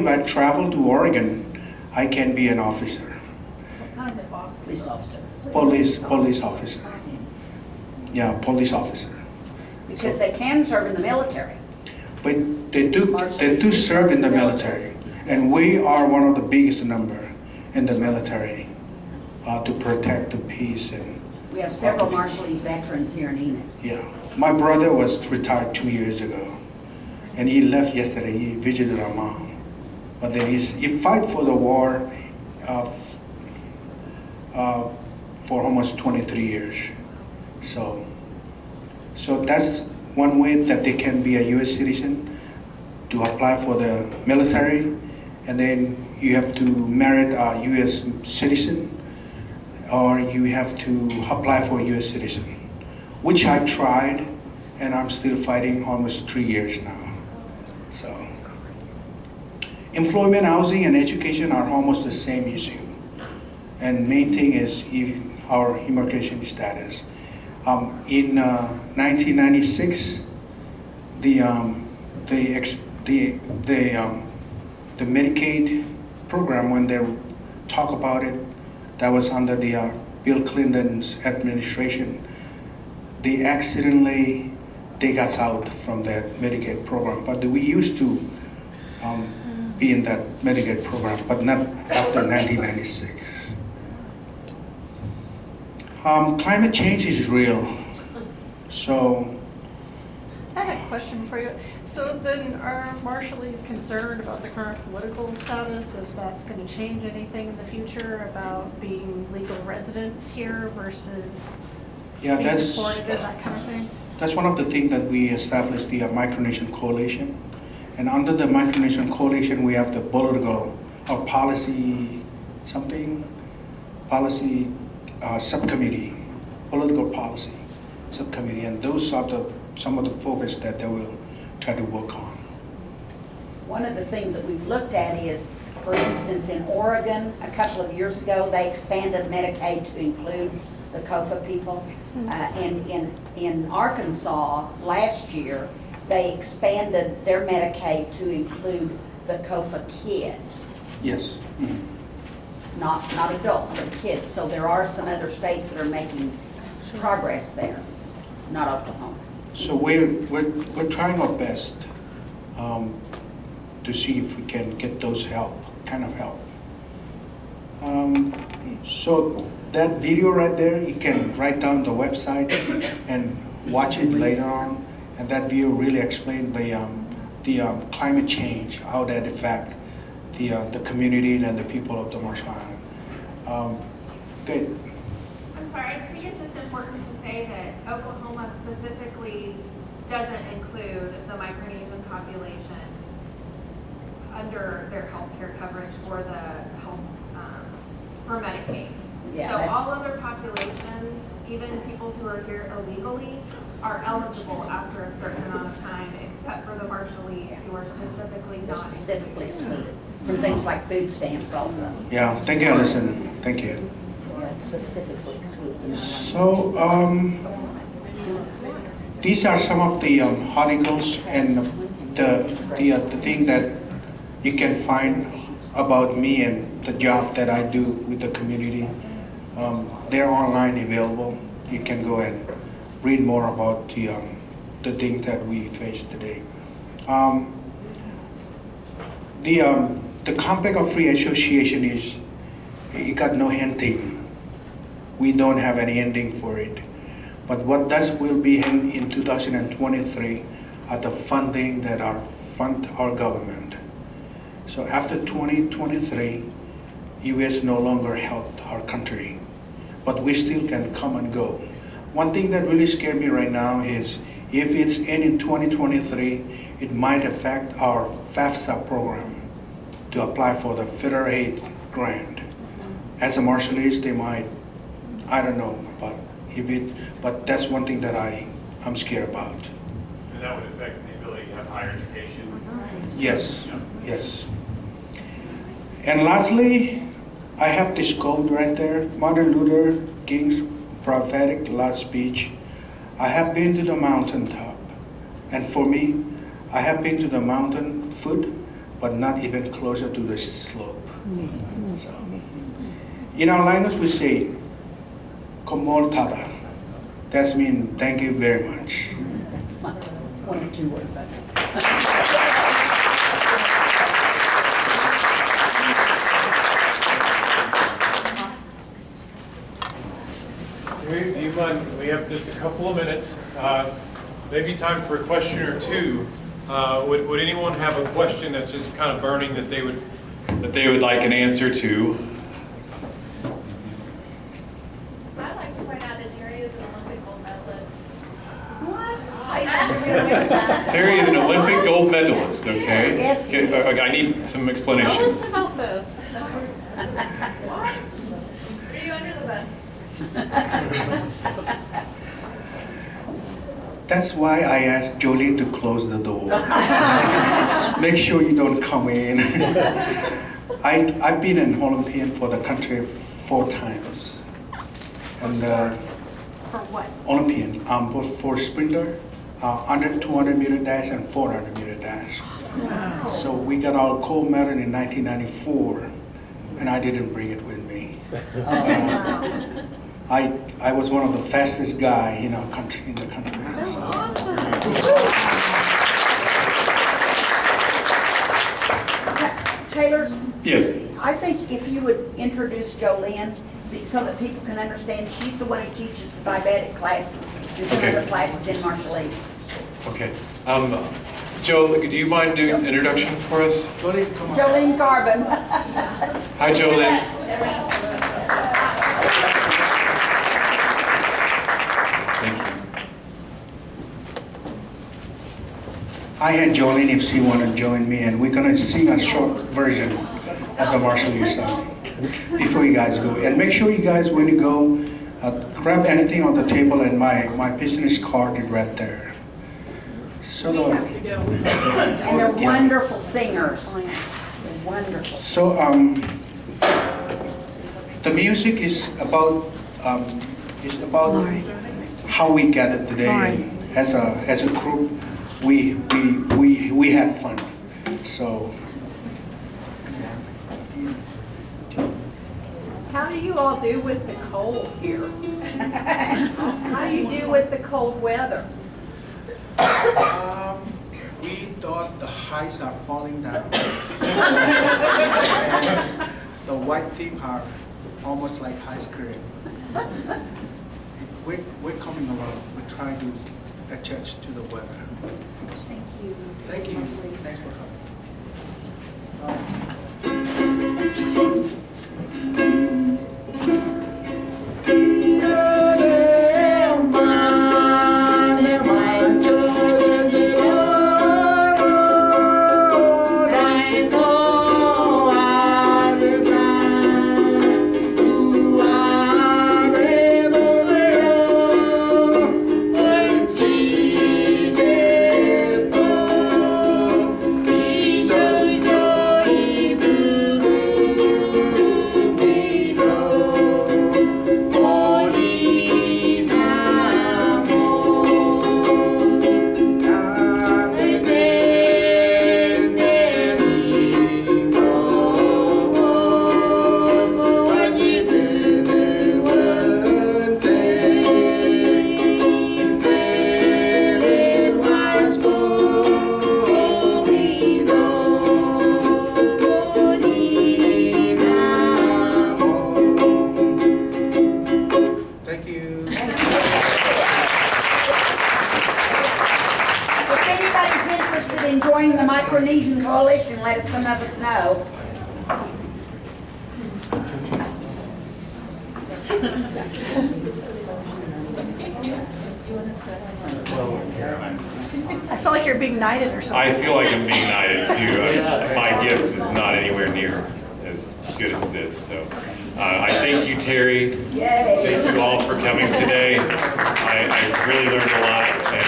If I travel to Oregon, I can be an officer, What kind of office? Police officer. police officer. Yeah, police officer. Because they can serve in the military. But they do serve in the military, and we are one of the biggest number in the military to protect the peace and. We have several Marshallese veterans here in Enid. Yeah, my brother was retired 2 years ago, and he left yesterday. He visited our mom, but then he fight for the war for almost 23 years. So that's one way that they can be a U.S. citizen, to apply for the military, and then you have to marry a U.S. citizen, or you have to apply for a U.S. citizen, which I tried, and I'm still fighting almost 3 years now. So, employment, housing, and education are almost the same issue. And main thing is our immigration status. In 1996, the Medicaid program, when they talk about it, that was under the Bill Clinton's administration, they accidentally take us out from that Medicaid program. But we used to be in that Medicaid program, but not after 1996. Climate change is real, so. I have a question for you. So then are Marshallese concerned about the current political status, if that's going to change anything in the future about being legal residents here versus Yeah, being that's deported or that kind of thing? That's one of the things that we established, the Micronation Coalition. And under the Micronation Coalition, we have the political or policy subcommittee, political policy subcommittee, and those are some of the focus that they will try to work on. One of the things that we've looked at is, for instance, in Oregon, a couple of years ago, they expanded Medicaid to include the COFA people. And in Arkansas, last year, they expanded their Medicaid to include the COFA kids. Yes. Mhm. Not adults, but kids. So there are some other states that are making progress there, not Oklahoma. So we're trying our best to see if we can get those kind of help. So that video right there, you can write down the website and watch it later on. And that video really explained the climate change, how that affect the community and the people of the Marshall Island. Good. I'm sorry, I think it's just important to say that Oklahoma specifically doesn't include the Micronesian population under their health care coverage for the health, for Medicaid. Yeah, So that's- all other populations, even people who are here illegally, are eligible after a certain amount of time, except for the Marshallese who are specifically They're not specifically included. excluded from things like food stamps also. Yeah, thank you, Allison. Thank you. Yeah, it's specifically excluded. So, these are some of the articles and the thing that you can find about me and the job that I do with the community. They're online available. You can go and read more about the things that we face today. The Compact of Free Association it got no ending. We don't have any ending for it. But what does will be in 2023 are the funding that fund our government. So after 2023, U.S. no longer helped our country, but we still can come and go. One thing that really scared me right now is if it's in 2023, it might affect our FAFSA program to apply for the federal aid grant. As a Marshallese, they might, I don't know, but that's one thing that I'm scared about. And that would affect the ability to have higher education? Yes, Yeah. yes. And lastly, I have this quote right there, Martin Luther King's prophetic last speech. I have been to the mountaintop, and for me, I have been to the mountain foot, but not even closer to the slope. So, in our language, we say, "Komol tada." That means thank you very much. That's my, one of 2 words I know. Do you mind, we have just a couple of minutes, maybe time for a question or two. Would anyone have a question that's just kind of burning that they would like an answer to? I'd like to point out that Terry is an Olympic gold medalist. Terry is an Olympic gold medalist, okay? Yes, he is. Okay, I need some explanation. Tell us about this. Threw you under the bus. That's why I asked Jolene to close the door. Make sure you don't come in. I've been an Olympian for the country 4 times. And For what? Olympian, for sprinter, under 200 meter dash and 400 meter dash. So we got our gold medal in 1994, and I didn't bring it with me. I was one of the fastest guy in our country, in the country. So. Taylor, Yes. I think if you would introduce Jolene, so that people can understand, she's the one who teaches the diabetic classes and some Okay. of the classes in Marshallese. Okay. Joe, do you mind doing an introduction for us? Jolene, come on. Jolene Carbon. Hi, Jolene. Thank you. I had Jolene if she want to join me, and we're gonna sing a short version of the martial arts song before you guys go. And make sure you guys, when you go, grab anything on the table, and my business card is right there. So And they're wonderful singers. They're wonderful. So the music is about how we gathered today, and as a group, we had fun. So. How do you all do with the cold here? How do you do with the cold weather? We thought the highs are falling down. The white thing are almost like ice cream. We're coming along. We're trying to adjust to the weather. Thank you. Thank you. Thanks for Thank you. If anybody's interested in joining the Micronesian Coalition, let some of us know. I feel like you're being knighted or something. I feel like I'm being knighted too. My gift is not anywhere near as good as this. So I thank you, Terry. Yay. Thank you all for coming today. I really learned a lot, and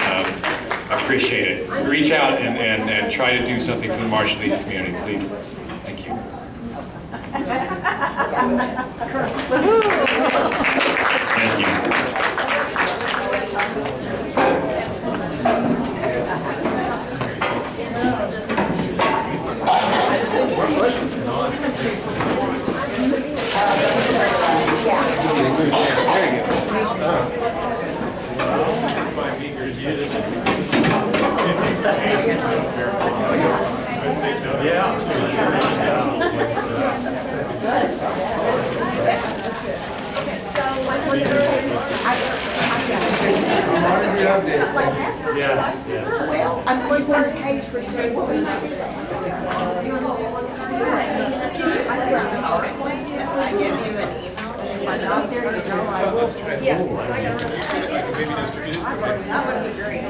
I appreciate it. Reach out and try to do something for the Marshallese community, please. Thank you. Thank you. love this. Just like that. Yeah, yeah. Well, I'm going to case for you. Well, we might do that. Can you send me a PowerPoint if I give you an email? If I'm not there, you know I will. Maybe distribute it? Okay. That would be great.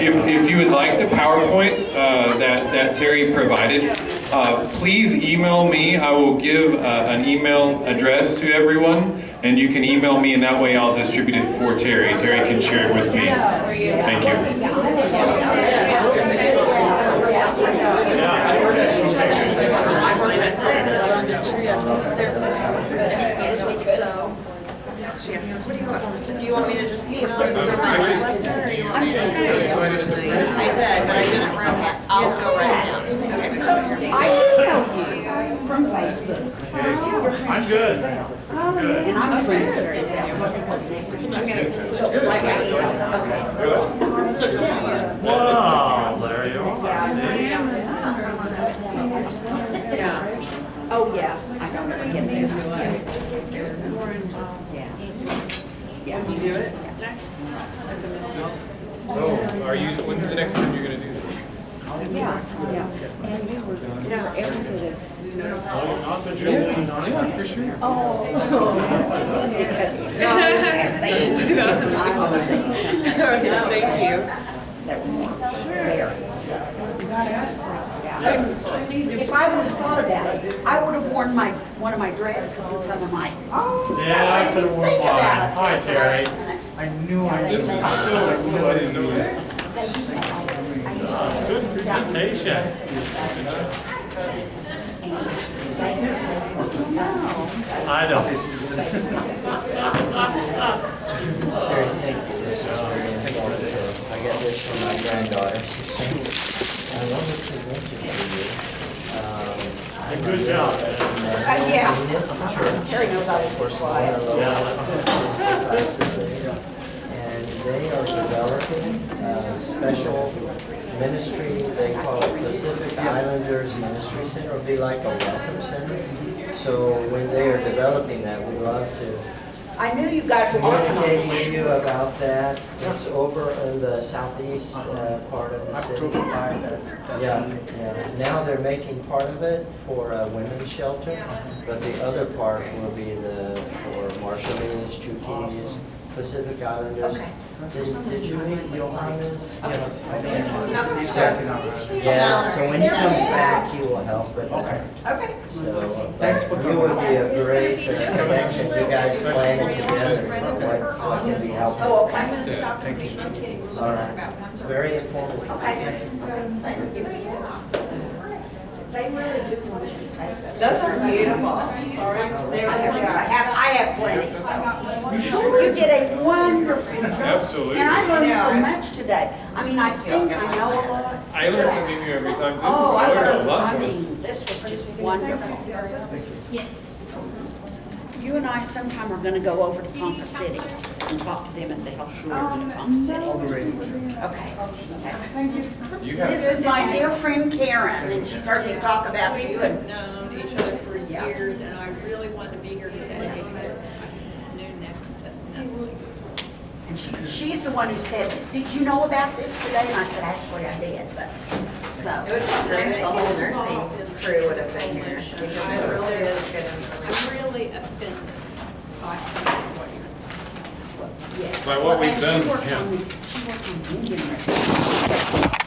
If you would like the PowerPoint that Terry provided, please email me. I will give an email address to everyone, and you can email me, and that way I'll distribute it for Terry. Terry can share it with me. Thank you. Do you want me to just email you my request, or you want me to? I did, but I didn't write that. I'll go write it down. Okay. I know you from Facebook. I'm good. And I'm friends with Wow, Larry. Oh, yeah. I don't ever get there. Yeah. You do it next? Oh, when's the next time you're gonna do this? Yeah. And you were every bit as. Not the July. Yeah, for sure. Because they. Thank you. If I would have thought about it, I would have worn one of my dresses and some of my, Yeah, I could have worn think mine. about it. Hi, Terry. I knew I This is so cool. I didn't know that. Good presentation. I know. Terry, thank you. This is very informative. I got this from my granddaughter. She sent it. I wanted to mention to you. Good job. Yeah. Sure. Terry knows I was For some quiet. of the classes there. And they are developing a special ministry. They call it Pacific Islanders Ministry Center. It'll be like a welcome center. So when they are developing that, we'd love to I knew you guys were working on communicate this. with you about that. It's over in the southeast part of the city. Yeah. Now they're making part of it for a women's shelter, but the other part will be for Marshallese, Chuukese, Pacific Islanders. Okay. Did you meet Johannes? Yes, I did. Yeah, so when he comes back, he will help with that. Okay. So, Thanks for you would be a great connection, you guys planning together, what can be helpful. Oh, okay. I'm gonna stop and read my kitty. We're All looking right. for about one. It's very informative. Okay. They really do want you to take those. Those are beautiful. They're, I have plenty. I got one. You did a wonderful job. Absolutely. And I learned so Yeah. much today. I mean, I think I know a lot. I learn something new every time too. Oh, I learned a lot I more. mean, this was just wonderful. You and I sometime are gonna go over to Ponca City and talk to them at the health department in Ponca City. Okay. You This have, is my dear friend Karen, and she's heard me talk about you and, Known each other for Yeah. years, and I really wanted to be here today because I knew next to nothing. and she's the one who said, did you know about this today? And I said, actually, I did, but, so. It would be great if the whole nursing crew would have been here. Because it really is good information. I'm really offended by some of what you're. Yes. By what we've And she done, worked yeah. on the Indian restaurant.